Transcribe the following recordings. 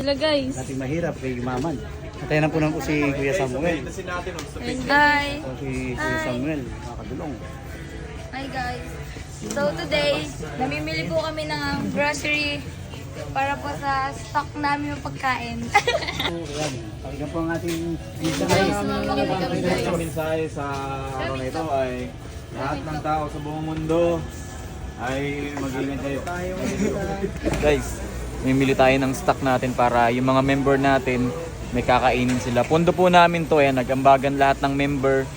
Sila guys. Dating mahirap kay Maman. Natayan na po naman po si Kuya Samuel. Hi. O si Kuya Samuel, makakadulong. Hi guys. So today, namimili po kami ng grocery para po sa stock namin yung pagkain. Ayan, pakinggan po ang ating Guys, mamimili kami guys. Ang mensahe sa araw na ito ay lahat ng tao sa buong mundo ay mag-ingat kayo. Guys, mimili tayo ng stock natin para yung mga member natin may kakainin sila. Pondo po namin to, nag-ambagan lahat ng member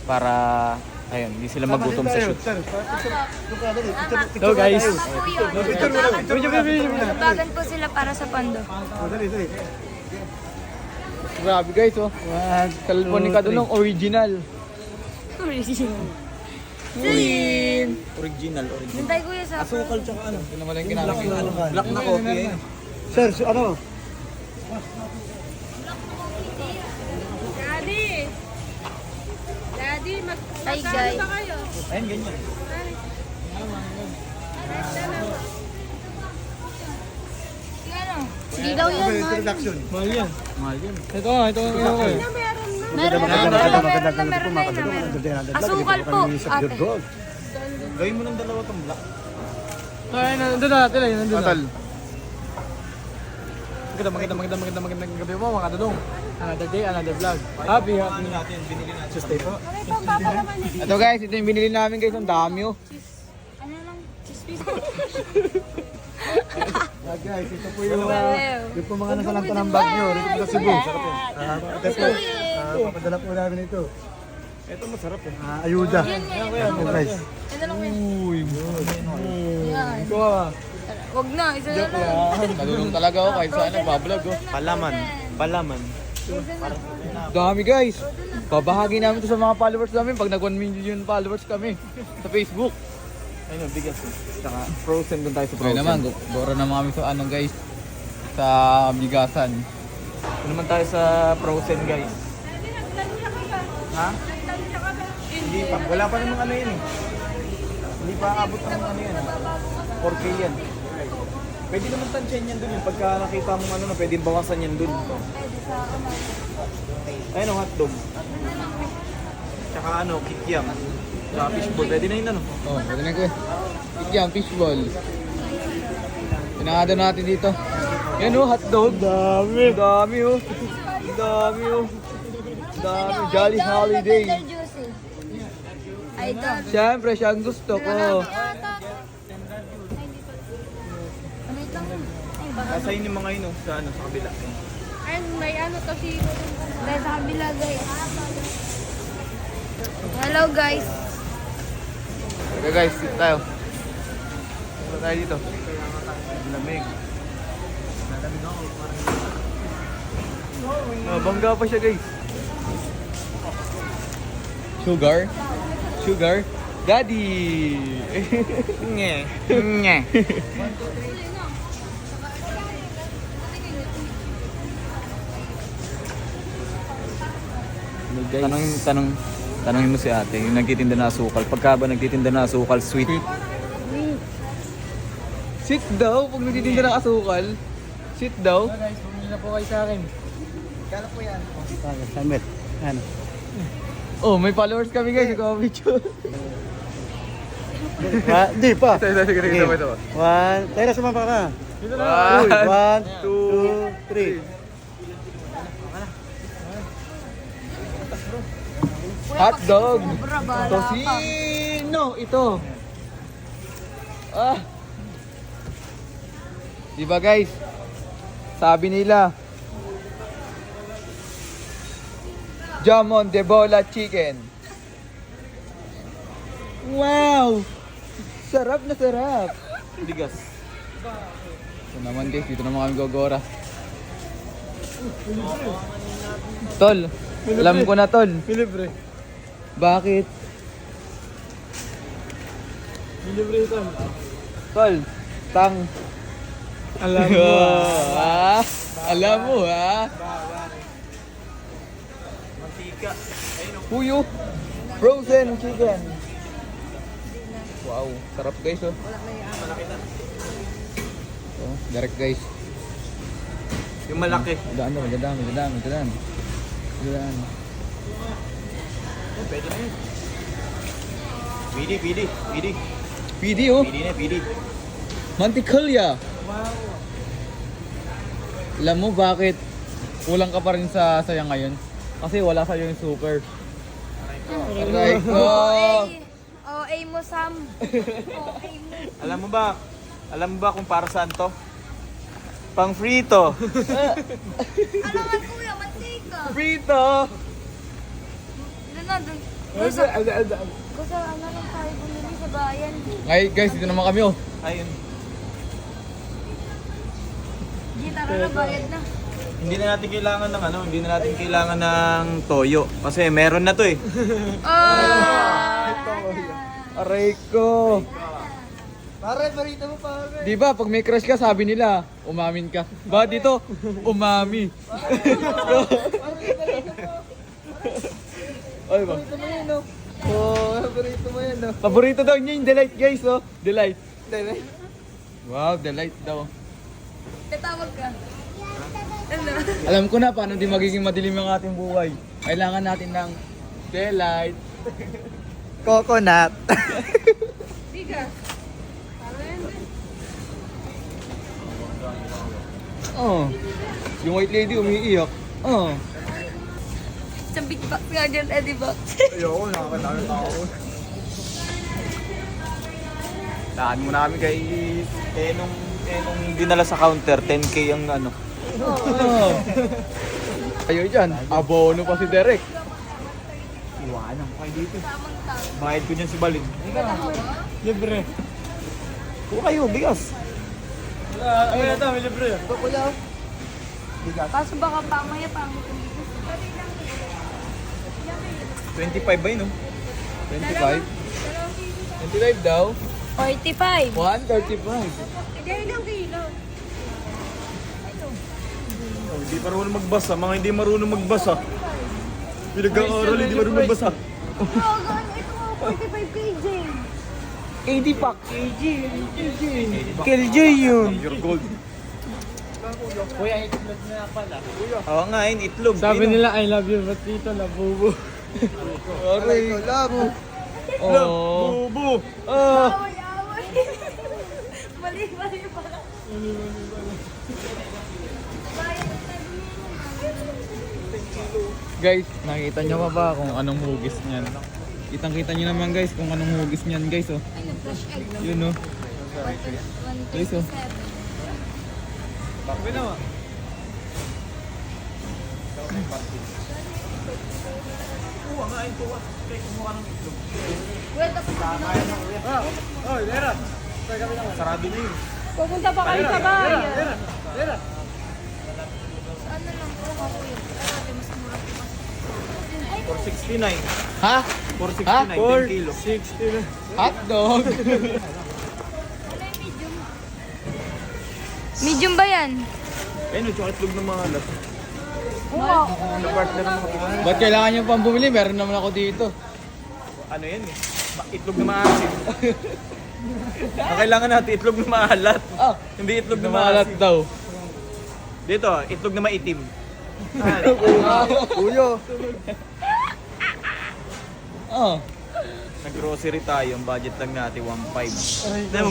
para ayun, hindi sila magutom sa shoot. Hello guys. Nagbagan po sila para sa pondo. Grabe guys, oh. Cellphone ni Kadulong original. Sin! Original. Hintay kuya sa Asukal tsaka ano. Yun naman yung ginagawa. Black na coffee eh. Sir, ano? Hi guys. Ayun, ganyan. Sige daw yan. Introduction. Mahal yan. Ito ang ito. Meron na. Asukal po, ate. Gawin mo ng dalawa tong black. Ay, nandun natin ay, nandun na. Total. Magandang gabi po mga kadulong. Another day, another vlog. Happy. natin, binili natin. Tuesday po. Ito guys, ito yung binili namin guys, ang dami oh. Ano lang? Guys, ito po yung Hello. yung po mga nasalanta ng bag nyo. Rito po sa Cebu. Ito po. Papadala po namin ito. Ito masarap eh. Ayuda. Yan. Ito guys. Ito lang yan. Uy, Yan. ito ah. Wag na, isa na lang. Kadulong talaga oh, kahit saan nagbablog oh. Palaman. Dami guys. Babahagi namin ito sa mga followers namin pag nag 1 million followers kami sa Facebook. Ayun, bigas. Saka frozen dun tayo sa Okay frozen. naman, gora naman kami sa ano guys, sa bigasan. Ito naman tayo sa frozen guys. Ha? Hindi pa. Wala pa namang ano yun eh. Hindi pa abot ng ano yan. 4K yan. Pwede naman tansyan yan dun. Pagka nakita mo ano na pwede bawasan yan dun. Ayun o, hotdog. Tsaka ano, kikiam. Tsaka fishball. Pwede na yun ano. Oh, pwede na ko eh. Ikyan, fishball. Pinangado natin dito. Yan oh, hotdog. Dami. Dami oh. Dami oh. Dami. Jolly holiday. Idol. Siyempre, siya ang gusto ko. Nasa yun yung mga yun oh, sa ano, sa kabila. Guys, sa kabila guys. Hello guys. Okay guys, dito tayo. Dito tayo dito. Lamig. Bangga pa siya guys. Sugar? Sugar? Daddy! Nge. Nye. Tanongin mo si ate, yung nagtitinda na asukal. Pagka ba nagtitinda na asukal, sweet? Sit daw, pag nagtitinda ng asukal. Sit daw. Guys, pumili na po kayo sa akin. Kala po yan. Samuel. Ano? Oh, may followers kami guys, ikaw ang video. Di pa. Sige. One. Tayo na sumama ka. Dito Uy, na. 1, 2, 3. Hotdog. Sobra, bahala ka. Tosino. Ito. Ah. Diba guys? Sabi nila. Jamon de bola chicken. Wow! Sarap na sarap. Bigas. Ito naman guys, dito naman kami gogora. Tol, alam ko na tol. Libre. Bakit? Libre ito. Tol, tang. Alam mo ha? Alam mo ha? Mantika. Puyo. Frozen chicken. Wow, sarap guys oh. So, direct guys. Yung malaki. Dadaan daw, dadaan. Oh, pwede na yun. Pidi. PD oh. Pidi. Manticolya. Alam mo bakit kulang ka pa rin sa saya ngayon? Kasi wala sa'yo yung super. Aray ko. OA mo, Sam. OA mo. Alam mo ba kung para saan to? Pang frito. Alam nga kuya, mantika. Frito! Doon na, doon. Gusto, ano lang tayo bumili sa bayan. Ngay guys, dito naman kami oh. Ayun. Tara na, bayad na. Hindi na natin kailangan ng toyo. Kasi meron na to eh. Aray ko. Pare, barita mo pare. Di ba, pag may crush ka, sabi nila, umamin ka. Ba dito, umami. Ay ba? Barita mo yan, no? Oh, barita mo yan, no? Paborito daw niya yung Delight guys, oh. Delight. Delight. Wow, Delight daw. Tatawag ka. Ano? Alam ko na paano di magiging madilim ang ating buhay. Kailangan natin ng Delight. Coconut. Biga. Oh. Yung white lady umiiyak. Oh. Sa big box nga dyan, Eddie Box. Ayoko, nakakadami tao. Daan mo namin kay nung dinala sa counter, 10k ang ano. Oh. Ayo dyan, abono pa si Derek. Iwanan ko kayo dito. Tamang tao. Bayad ko dyan si Balin. Libre. Kuha kayo, bigas. Ay, ito, may libre. Ito, kuya. Kaso baka pamaya pang 25 ba yun, no? 25? 25 daw? 45. 135. Ilang kilo? Oh, hindi marunong magbasa. Mga hindi marunong magbasa. Pinag-aaral, hindi marunong magbasa. Ito nga, 45 kg. 80 pack. Killjoy yun. Your gold. Kuya, itlog na pala. Oo nga, yun, itlog. Sabi Yun, nila, I love you, but dito labubo. Aray ko, labo. Oh. Bubo. Away. Mali pala. Guys, nakita nyo pa ba kung anong hugis niyan? Kitang-kita nyo naman guys kung anong hugis niyan guys oh. Ay, nag-flash egg. Yun oh. 127. Guys oh. Sabi naman. Kuha nga, ito ah. Kaya kumuha ng itlog. Kuya, tapos Oh, Lera. Sarado na yun. pupunta pa kayo sa bahay. Lera. Ano lang po ako yun? Ate, mas mura po kasi. 469. Ha? 469, 10 kilo. 60. Hotdog. Medium ba yan? Ayun, yung itlog ng mga alat. Oo. Partner ng mga itlog. Ba't kailangan nyo pang bumili? Meron naman ako dito. Ano yan eh? Itlog na maasim. Ang kailangan natin, itlog na maalat. Ah, Hindi itlog na maalat maasim. daw. Dito, itlog na maitim. Kuyo. Oh. Nag-grocery tayo, ang budget lang natin 1.5. Ano?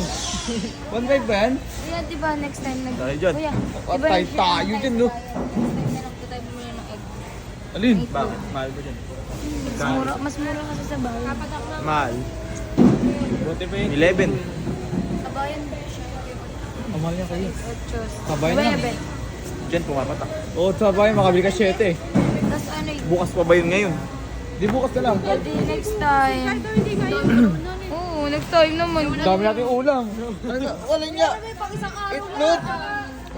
1.5 ba yan? Kuya, di ba next time nag... Tayo dyan. Kuya, Patay tayo dyan no. Next time na lang po tayo bumili ng egg. Alin? Bakit? Mahal ba dyan? Mas mura kasi sa bayan. Mahal. Buti ba yun? 11. Sa bayan. Amal niya kayo. 8. Sabay na. Diyan pumapatak. Oo, sabay. Makabili ka 7 eh. Tapos ano yun? Bukas pa ba yun ngayon? Di bukas na lang. Di next time. Oo, next time naman. Dami natin ulam. Wala niya.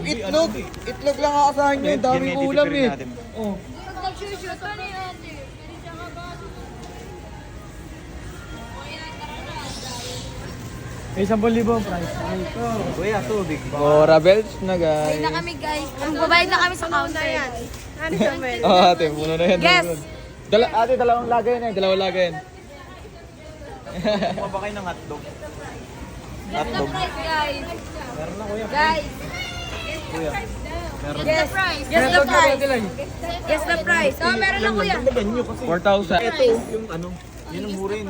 Itlog. Itlog lang aasahan nyo. Yan, Daming yan, ulam titipirin eh. natin. Oh. Pag nag-shoot ka ni ate. May 10,000 price. Kuya, tubig. Gora belts na Bayad guys. na kami guys. Magbabayad na kami sa counter. Oh, ate, puno na yan. Yes. Ate, dalawang lagay na eh. Dalawang lagay yan. Kuha ba kayo ng hotdog? Hotdog. Guys. Meron na kuya. Guys. Kuya. Guess the price. Guess the price. Guess the price. Oh, meron na kuya. 4,000. Ito, yung ano, yun ang mura yun.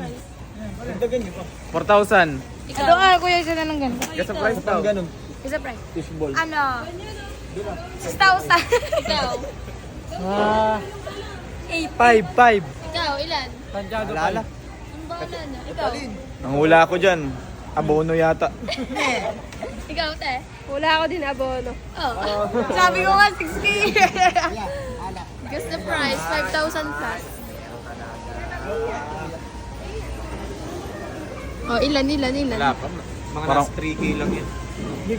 Dagdagan nyo pa. 4,000. Ito nga kuya, isa na ng ganito. Guess the price daw. Ganun, Guess the price. fishball. Ano? 6,000. Ikaw. 5. Ikaw, ilan? Alala. Ang bahala na. Ikaw. Ang hula ko dyan, abono yata. Ikaw, te. Wala ako din abono. Oh. Sabi ko nga 6K. Guess the price, 5,000 plus. Oh, ilan? Wala pa. Mga Parang- nasa 3K lang yan. Hindi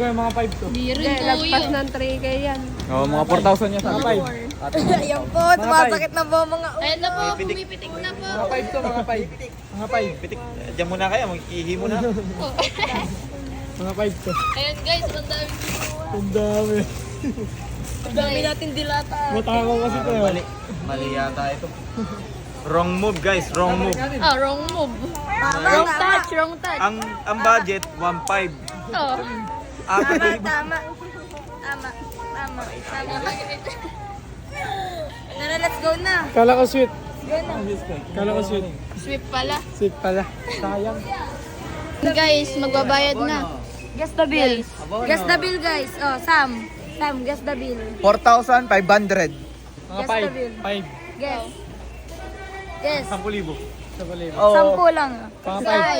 lagpas ng 3K yan. Oo, mga 4,000 niya sa akin. Ayan po, tumasakit na po mga ulo. Ayan na po, pumipitik na po. Mga 5. Pitik, dyan muna kaya, mag-ihi muna. Mga 5 to. Ayan guys, ang dami kinuha. Ang dami. Ang dami natin dilata. Matakaw kasi to. Mali yata ito. Wrong move guys, wrong move. Ah, wrong move. Wrong touch. Ang budget, 1.5. Oh. Apat na libo. Tama. Tara, let's go na. Kala ko sweet. Go na. Kala ko sweet. Sweep pala. Sweet pala. Sayang. Guys, magbabayad na. Guess the bill. Guess the bill, guys. Oh, Sam, guess the bill. 4,500. Mga Guess the bill. 5. Guess. Guess. 10,000. 10,000. Oo. 10 lang. Mga Sky.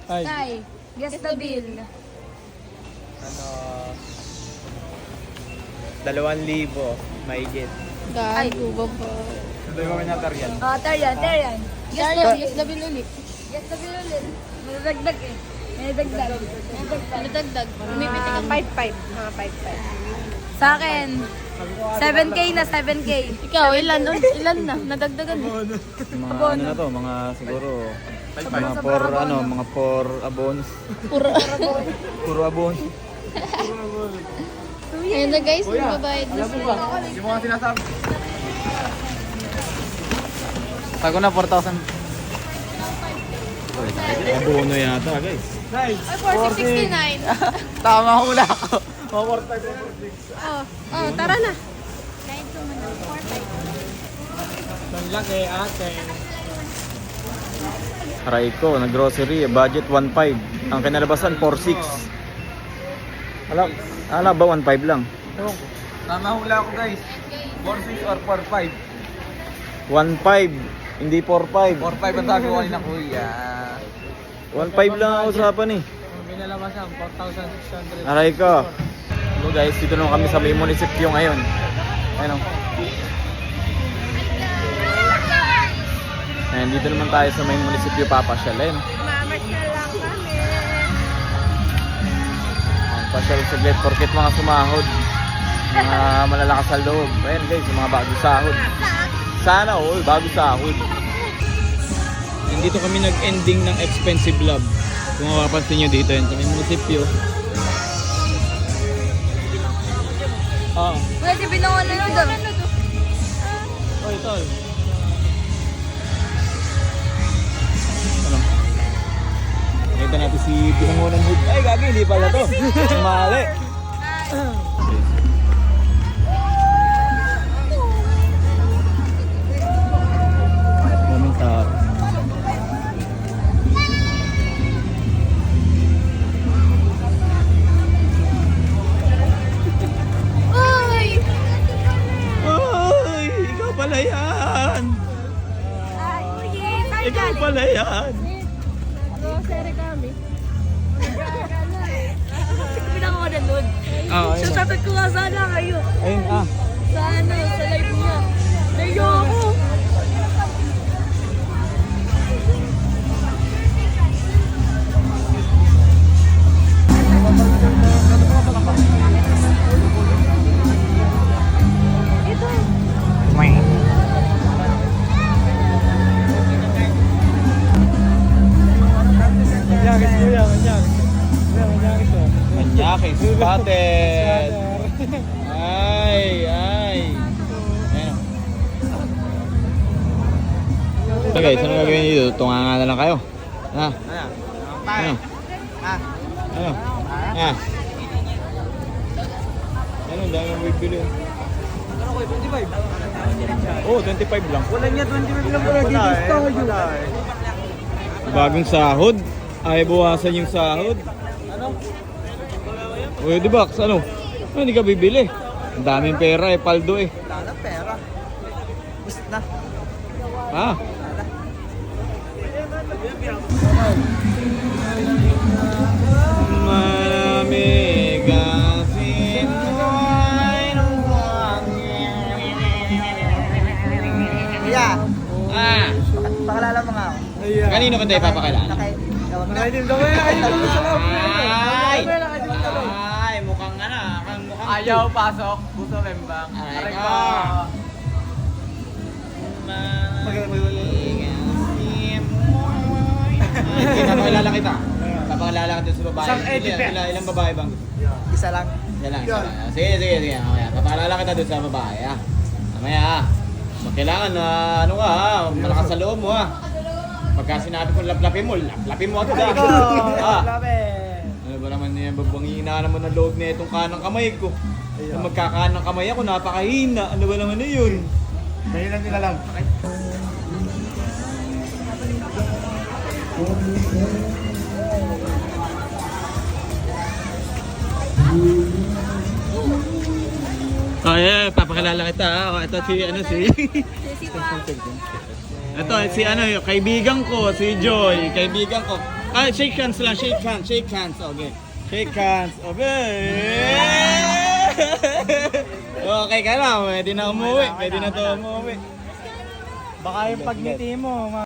5. Sky. Guess the bill. 2,000. Maigit. Ay, gubo po. Ito yung mga nataryan. Oh, Taryan. Guess the bill ulit. Guess the bill ulit. May dagdag eh. May dagdag. Umipitik ang 5. Mga 5. Sa akin, 7K na, 7K. Ikaw, ilan na? Nadagdagan eh. Mga ano na to, mga siguro mga 4 abonos. Puro abonos. Ayun na guys, magbabayad na sila. Yung mga sinasabi. Tago na 4,000. Abono yata guys. Ay, 4,669. Tama hula ko. Oh, tara na. Ang laki ate. Aray ko, nag-grocery, budget 1.5. Ang kinalabasan, 4.6. Ala ba 1.5 lang? Tama hula ko guys. 4.6 or 4.5. 1.5, hindi 4.5. 4.5 ang sabi ko kanina kuya. 1.5 lang ang usapan eh. Ang binalabasan, 4,600. Aray ko. So guys, dito naman kami sa may munisipyo ngayon. Ayun o. Ayan, dito naman tayo sa may munisipyo papasyal. Ayun. Mamasyal lang kami. Pasyal saglit porket mga sumahod. Mga malalakas sa loob. Ayan guys, yung mga bago sahod. Sana all, bago sahod. Dito kami nag-ending ng Expensive Love. Kung mapapansin nyo dito, yun sa may munisipyo. Pwede binangon na nun doon. Oy, tol. Ano? Nakita natin si Pinangonan Hood. Ay, gagi, hindi pala to. Mali. Daming tao. Uy! Ay, ikaw pala yan. Ikaw pala yan. Grocery kami. Binangon na nun. Ah, ayun. Sasagot ko nga sana kayo. Ayun, Sa live niya. Layo ako. Manyakis kuya, manyakis. Kuya, manyakis oh. Manyakis, spotted. Ay. Ayun. So guys, ano gagawin dito? Tunganga na lang kayo. Ha? Ano? Ano? Ha? Ano, dami ang bibili. Ano ko, 25? Oo, 25 lang. Wala niya, 25 lang pala. Dito tayo. Bagong sahod. Ay, buwasan yung sahod. Ano? Uy, di box, ano? Ano, hindi ka bibili? Ang daming pera eh, paldo eh. Wala na pera. Gusto na. Ha? Malamig kasi Kuya, Ah, pakalala mo nga ako. kanino ka tayo papakilala? Nakaitim daw eh. Ay! Ay, mukhang ano, mukhang Ayaw pasok, puso rembang. Aray ko. ko. Papakilala kita. Papakilala kita sa babae. Ilang babae bang? Isa lang. Yan lang, isa lang. Sige. Mamaya, papakilala kita doon sa babae ha. Mamaya ha. Kailangan na ano ka ha, malakas sa loob mo ha. Pagka sinabi ko laplapin mo agad ha. Ah. Ano ba naman yan, babangina naman ang loob na itong kanang kamay ko. Kung magkakanang kamay ako, napakahina. Ano ba naman na yun? Mahilan din na lang. Oh, yeah, papakilala kita ha. Ito si Ito si kaibigan ko, si Joy, kaibigan ko. Ah, shake hands lang, shake hands. Okay. Shake hands. Okay. Okay ka na, pwede na umuwi. Pwede na to umuwi. Baka yung pagngiti mo,